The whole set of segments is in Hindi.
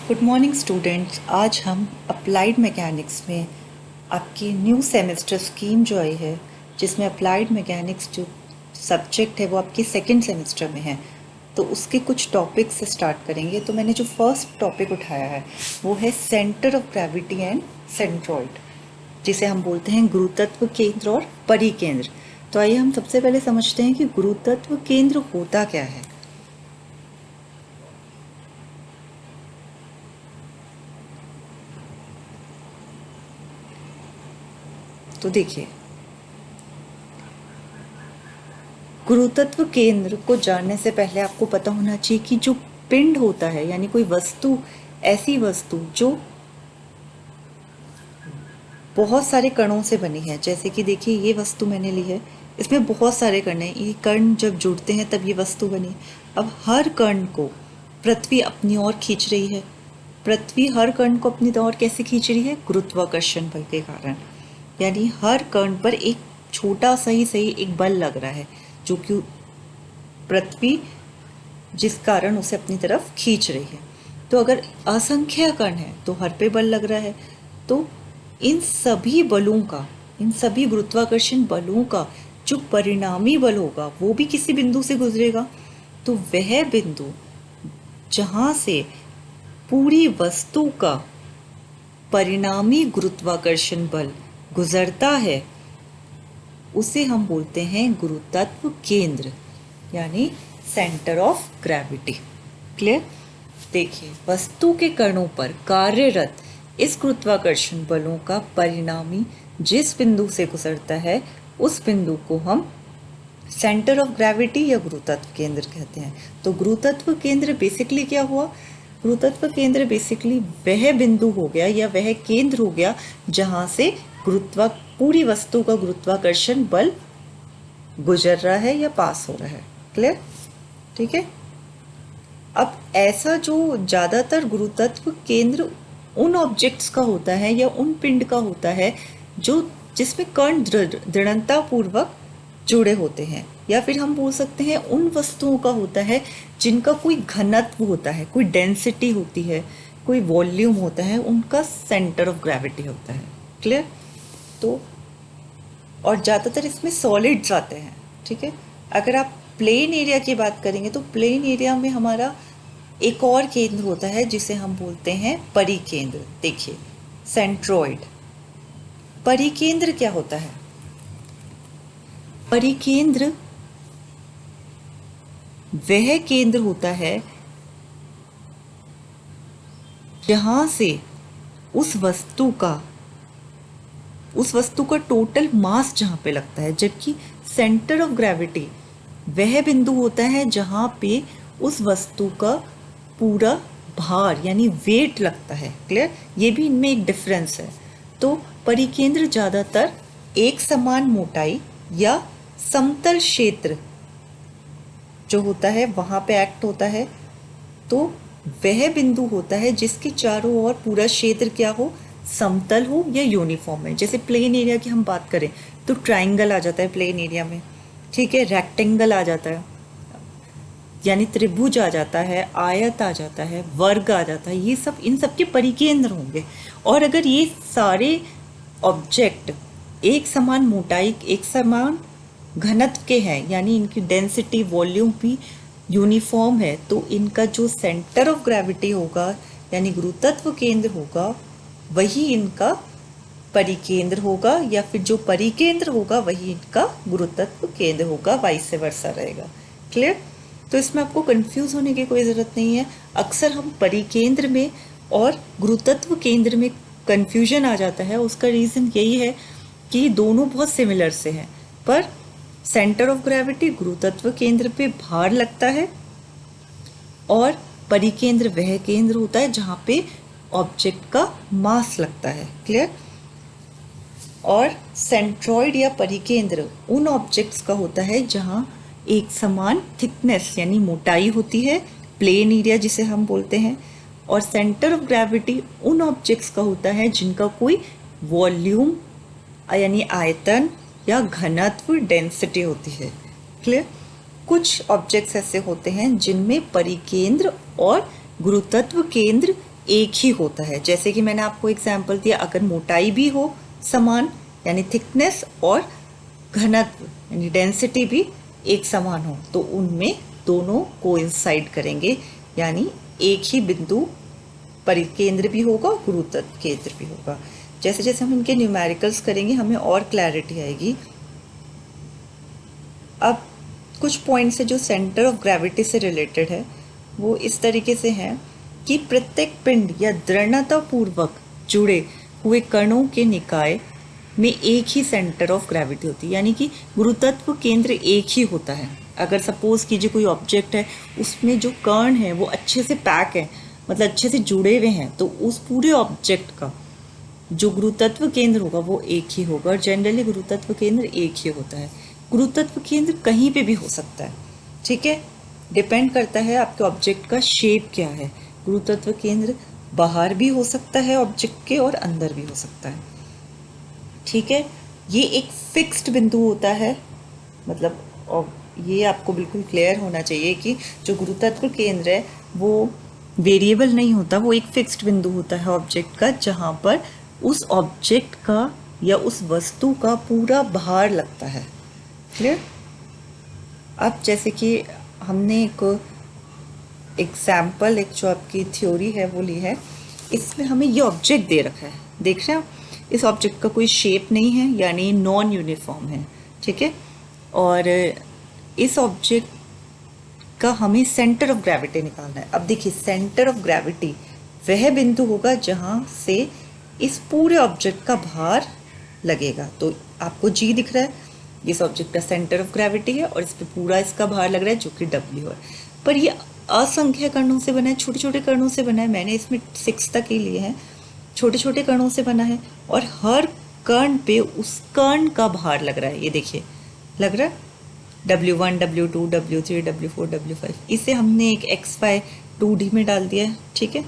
Good morning students. आज हम अप्लाइड मैकेनिक्स में आपकी न्यू सेमेस्टर स्कीम जो आई है, जिसमें अप्लाइड मैकेनिक्स जो सब्जेक्ट है वो आपके सेकंड सेमेस्टर में है, तो उसके कुछ टॉपिक्स से स्टार्ट करेंगे। तो मैंने जो फर्स्ट टॉपिक उठाया है वो है centre of gravity and centroid, जिसे हम बोलते हैं गुरुतत्व केंद्र और परिकेंद्र। तो आइए हम सबसे पहले समझते हैं कि गुरुतत्व केंद्र होता क्या है। तो देखिए, गुरुतत्व केंद्र को जानने से पहले आपको पता होना चाहिए कि जो पिंड होता है, यानी कोई वस्तु, ऐसी वस्तु जो बहुत सारे कणों से बनी है। जैसे कि देखिए, ये वस्तु मैंने ली है, इसमें बहुत सारे कण हैं। ये कण जब जुड़ते हैं तब ये वस्तु बनी। अब हर कण को पृथ्वी अपनी ओर खींच रही है। पृथ्वी हर कण को अपनी ओर कैसे खींच रही है? गुरुत्वाकर्षण बल के कारण। यानी हर कण पर एक छोटा सा ही सही एक बल लग रहा है, जो कि पृथ्वी जिस कारण उसे अपनी तरफ खींच रही है। तो अगर असंख्य कण है तो हर पे बल लग रहा है। तो इन सभी बलों का, इन सभी गुरुत्वाकर्षण बलों का जो परिणामी बल होगा वो भी किसी बिंदु से गुजरेगा। तो वह बिंदु जहां से पूरी वस्तु का परिणामी गुरुत्वाकर्षण बल गुजरता है उसे हम बोलते हैं गुरुतत्व केंद्र, यानी सेंटर ऑफ ग्रेविटी। क्लियर? देखिए, वस्तु के कणों पर कार्यरत इस गुरुत्वाकर्षण बलों का परिणामी जिस बिंदु से गुजरता है उस बिंदु को हम सेंटर ऑफ ग्रेविटी या गुरुतत्व केंद्र कहते हैं। तो गुरुतत्व केंद्र बेसिकली क्या हुआ? गुरुतत्व केंद्र बेसिकली वह बिंदु हो गया या वह केंद्र हो गया जहां से पूरी वस्तु का गुरुत्वाकर्षण बल गुजर रहा है या पास हो रहा है। क्लियर? ठीक है। अब ऐसा जो ज्यादातर गुरुतत्व केंद्र उन ऑब्जेक्ट्स का होता है या उन पिंड का होता है जो जिसमें कण दृढ़ता पूर्वक जुड़े होते हैं, या फिर हम बोल सकते हैं उन वस्तुओं का होता है जिनका कोई घनत्व होता है, कोई डेंसिटी होती है, कोई वॉल्यूम होता है, उनका सेंटर ऑफ ग्रेविटी होता है। क्लियर? तो और ज़्यादातर इसमें सॉलिड्स आते हैं। ठीक है। अगर आप प्लेन एरिया की बात करेंगे तो प्लेन एरिया में हमारा एक और केंद्र होता है जिसे हम बोलते हैं परिकेंद्र। देखिए, सेंट्रॉइड। परिकेंद्र क्या होता है? परिकेंद्र वह केंद्र होता है जहां से उस वस्तु का टोटल मास जहां पे लगता है, जबकि सेंटर ऑफ ग्रेविटी वह बिंदु होता है जहां पे उस वस्तु का पूरा भार यानी वेट लगता है। क्लियर? ये भी इनमें एक डिफरेंस है। तो परिकेंद्र ज्यादातर एक समान मोटाई या समतल क्षेत्र जो होता है वहां पे एक्ट होता है। तो वह बिंदु होता है जिसके चारों ओर पूरा क्षेत्र क्या हो? समतल हो या यूनिफॉर्म है। जैसे प्लेन एरिया की हम बात करें तो ट्राइंगल आ जाता है प्लेन एरिया में। ठीक है। रेक्टेंगल आ जाता है, यानी त्रिभुज आ जाता है, आयत आ जाता है, वर्ग आ जाता है। ये सब इन सब के परिकेंद्र होंगे। और अगर ये सारे ऑब्जेक्ट एक समान मोटाई, एक समान घनत्व के हैं, यानी इनकी डेंसिटी, वॉल्यूम भी यूनिफॉर्म है, तो इनका जो सेंटर ऑफ ग्रेविटी होगा यानी गुरुतत्व केंद्र होगा वही इनका परिकेंद्र होगा, या फिर जो परिकेंद्र होगा वही इनका गुरुतत्व केंद्र होगा, वाइस वर्सा रहेगा। क्लियर? तो इसमें आपको कंफ्यूज होने की कोई ज़रूरत नहीं है। अक्सर हम परिकेंद्र में और गुरुतत्व केंद्र में कंफ्यूजन आ जाता है। उसका रीज़न यही है कि दोनों बहुत सिमिलर से हैं, पर सेंटर ऑफ ग्रेविटी गुरुतत्व केंद्र पे भार लगता है और परिकेंद्र वह केंद्र होता है जहाँ पे ऑब्जेक्ट का मास लगता है। क्लियर? और सेंट्रॉइड या परिकेंद्र उन ऑब्जेक्ट्स का होता है जहाँ एक समान थिकनेस यानी मोटाई होती है, प्लेन एरिया जिसे हम बोलते हैं। और सेंटर ऑफ ग्रेविटी उन ऑब्जेक्ट्स का होता है जिनका कोई वॉल्यूम यानी आयतन या घनत्व, डेंसिटी होती है। क्लियर? कुछ ऑब्जेक्ट्स ऐसे होते हैं जिनमें परिकेंद्र और गुरुतत्व केंद्र एक ही होता है। जैसे कि मैंने आपको एग्जाम्पल दिया, अगर मोटाई भी हो समान यानी थिकनेस और घनत्व यानी डेंसिटी भी एक समान हो तो उनमें दोनों कोइंसाइड करेंगे, यानी एक ही बिंदु परिकेंद्र भी होगा और गुरुत्व केंद्र भी होगा। जैसे जैसे हम इनके न्यूमेरिकल्स करेंगे हमें और क्लैरिटी आएगी। अब कुछ पॉइंट्स है जो सेंटर ऑफ ग्रेविटी से रिलेटेड है, वो इस तरीके से हैं कि प्रत्येक पिंड या दृढ़ता पूर्वक जुड़े हुए कणों के निकाय में एक ही सेंटर ऑफ ग्रेविटी होती है, यानी कि गुरुत्व केंद्र एक ही होता है। अगर सपोज कीजिए कोई ऑब्जेक्ट है, उसमें जो कण है वो अच्छे से पैक है, मतलब अच्छे से जुड़े हुए हैं, तो उस पूरे ऑब्जेक्ट का जो गुरुत्व केंद्र होगा वो एक ही होगा। और जनरली गुरुत्व केंद्र एक ही होता है। गुरुत्व केंद्र कहीं पे भी हो सकता है, ठीक है, डिपेंड करता है आपके ऑब्जेक्ट का शेप क्या है। गुरुत्व केंद्र बाहर भी हो सकता है ऑब्जेक्ट के और अंदर भी हो सकता है, ठीक है। ये एक फिक्स्ड बिंदु होता है, मतलब और ये आपको बिल्कुल क्लियर होना चाहिए कि जो गुरुत्व केंद्र है वो वेरिएबल नहीं होता, वो एक फिक्स्ड बिंदु होता है ऑब्जेक्ट का, जहाँ पर उस ऑब्जेक्ट का या उस वस्तु का पूरा भार लगता है। क्लियर। अब जैसे कि हमने एक एग्जाम्पल, एक जो आपकी थ्योरी है वो ली है, इसमें हमें ये ऑब्जेक्ट दे रखा है, देख रहे हैं आप, इस ऑब्जेक्ट का कोई शेप नहीं है यानी नॉन यूनिफॉर्म है, ठीक है। और इस ऑब्जेक्ट का हमें सेंटर ऑफ ग्रेविटी निकालना है। अब देखिए सेंटर ऑफ ग्रेविटी वह बिंदु होगा जहाँ से इस पूरे ऑब्जेक्ट का भार लगेगा। तो आपको जी दिख रहा है, इस ऑब्जेक्ट का सेंटर ऑफ ग्रेविटी है और इस पर पूरा इसका भार लग रहा है जो कि डब्ल्यू है। पर ये असंख्य कणों से बना है, छोटे छोटे कणों से बना है, मैंने इसमें 6 तक ही लिए हैं, छोटे छोटे कणों से बना है और हर कण पे उस कण का भार लग रहा है। ये देखिए लग रहा है W1, W2, W3, W4, W5। इसे हमने एक एक्स बाय 2D में डाल दिया है, ठीक है।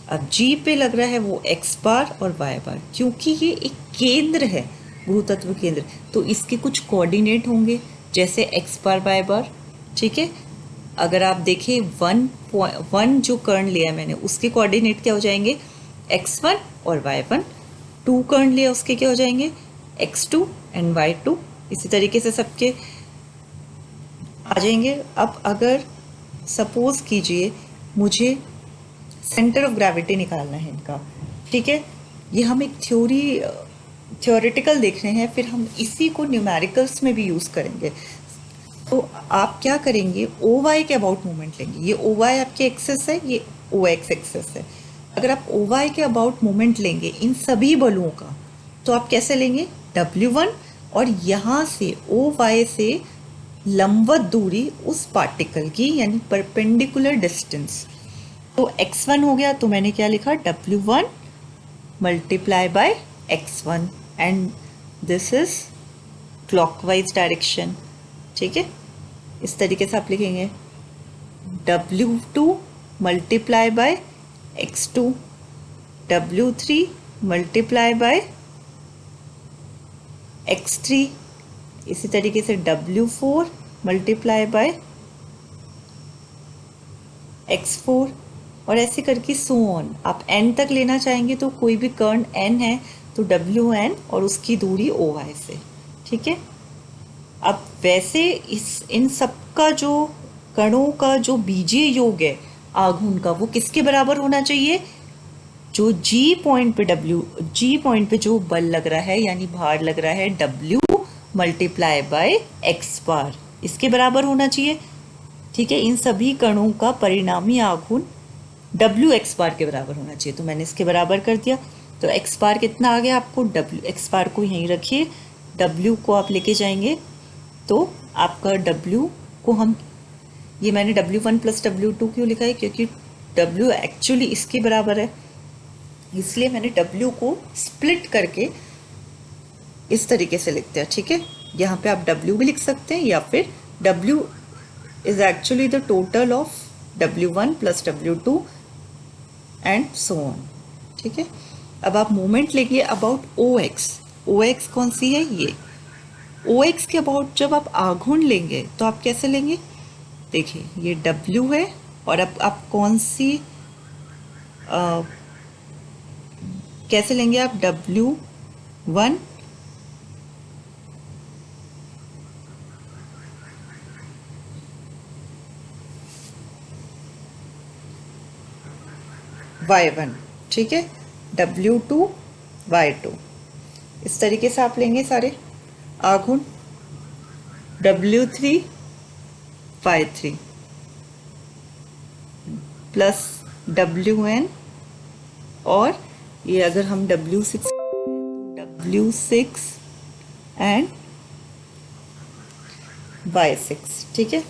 अब G पे लग रहा है वो x बार और y बार, क्योंकि ये एक केंद्र है गुरुत्व केंद्र, तो इसके कुछ कोऑर्डिनेट होंगे जैसे x बार y बार, ठीक है। अगर आप देखें वन जो कर्ण लिया मैंने उसके कोऑर्डिनेट क्या हो जाएंगे x1 और y1, 2 कर्ण लिया उसके क्या हो जाएंगे x2 एंड y2, इसी तरीके से सबके आ जाएंगे। अब अगर सपोज कीजिए मुझे सेंटर ऑफ ग्रेविटी निकालना है इनका, ठीक है, ये हम एक थ्योरेटिकल देख रहे हैं, फिर हम इसी को न्यूमेरिकल्स में भी यूज़ करेंगे। तो आप क्या करेंगे, ओ वाई के अबाउट मोमेंट लेंगे, ये ओ वाई आपके एक्सेस है, ये ओ एक्स एक्सेस है। अगर आप ओ वाई के अबाउट मोमेंट लेंगे इन सभी बलों का, तो आप कैसे लेंगे W1 और यहाँ से ओ वाई से लंबवत दूरी उस पार्टिकल की यानी परपेंडिकुलर डिस्टेंस। तो x1 हो गया, तो मैंने क्या लिखा W1 multiply by x1 and this is clockwise direction, ठीक है। इस तरीके से आप लिखेंगे W2 multiply by x2, W3 multiply by x3, इसी तरीके से W4 मल्टीप्लाई बाय x4 और ऐसे करके सो ऑन। आप n तक लेना चाहेंगे तो कोई भी कर्ण n है तो WN और उसकी दूरी OY से, ठीक है। अब वैसे इन सब का जो कणों का जो बीजीय योग है आघूर्ण का वो किसके बराबर होना चाहिए, जो G पॉइंट पे जो बल लग रहा है यानी भार लग रहा है W मल्टीप्लाई बाय x बार, इसके बराबर होना चाहिए, ठीक है। इन सभी कणों का परिणामी आघूर्ण W x बार के बराबर होना चाहिए, तो मैंने इसके बराबर कर दिया। तो x बार कितना आ गया आपको, W x बार को यहीं रखिए, W को आप लेके जाएंगे तो आपका W को हम, ये मैंने W1 प्लस W2 क्यों लिखा है, क्योंकि W एक्चुअली इसके बराबर है, इसलिए मैंने W को स्प्लिट करके इस तरीके से लिखते हैं, ठीक है। यहाँ पे आप W भी लिख सकते हैं या फिर W is actually the total of W1 plus W2 and so on, ठीक है। अब आप मोमेंट लेंगे अबाउट OX कौन सी है, ये OX के अबाउट जब आप आघूर्ण लेंगे तो आप कैसे लेंगे, देखिए ये W है और अब आप कौन सी कैसे लेंगे आप? W1 Y1, ठीक है, W2 Y2, इस तरीके से आप लेंगे सारे आघूर्ण। W3 Y3 प्लस WN, और ये अगर हम W6 W6 एंड Y6, ठीक है।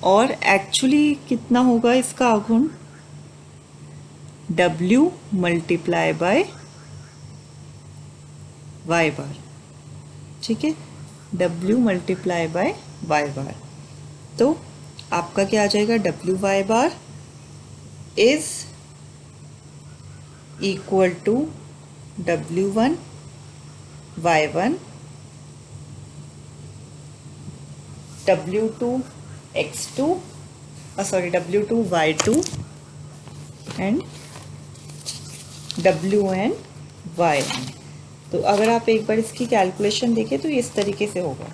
और एक्चुअली कितना होगा इसका आघूर्ण? W multiply by Y bar, ठीक है, W multiply by Y bar. तो आपका क्या आ जाएगा? WY bar is equal to W1 Y1 W2 X2 sorry W2 Y2 and WN YN। तो अगर आप एक बार इसकी कैलकुलेशन देखें तो इस तरीके से होगा,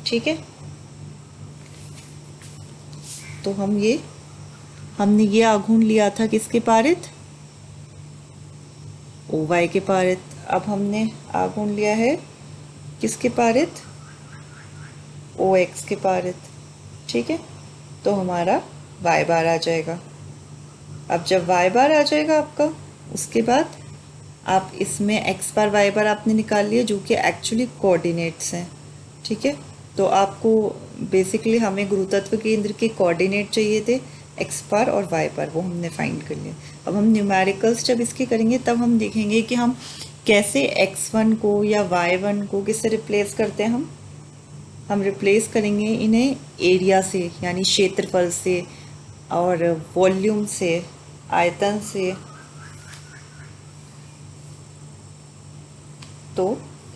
ठीक है। तो हमने ये आघूर्ण लिया था किसके पारित? OY के पारित। अब हमने आघूर्ण लिया है किसके पारित? OX के पारित, ठीक है। तो हमारा Y बार आ जाएगा। अब जब Y बार आ जाएगा आपका, उसके बाद आप इसमें X बार Y बार आपने निकाल लिया, जो कि एक्चुअली कोऑर्डिनेट्स हैं, ठीक है। तो आपको बेसिकली हमें गुरुत्व केंद्र के कोऑर्डिनेट चाहिए थे X बार और Y बार, वो हमने फाइंड कर लिया। अब हम न्यूमेरिकल्स जब इसके करेंगे तब हम देखेंगे कि हम कैसे X1 को या Y1 को किससे रिप्लेस करते हैं। हम रिप्लेस करेंगे इन्हें एरिया से, यानी क्षेत्रफल से और वॉल्यूम से, आयतन से। तो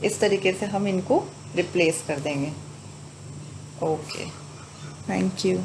इस तरीके से हम इनको रिप्लेस कर देंगे। Okay, thank you.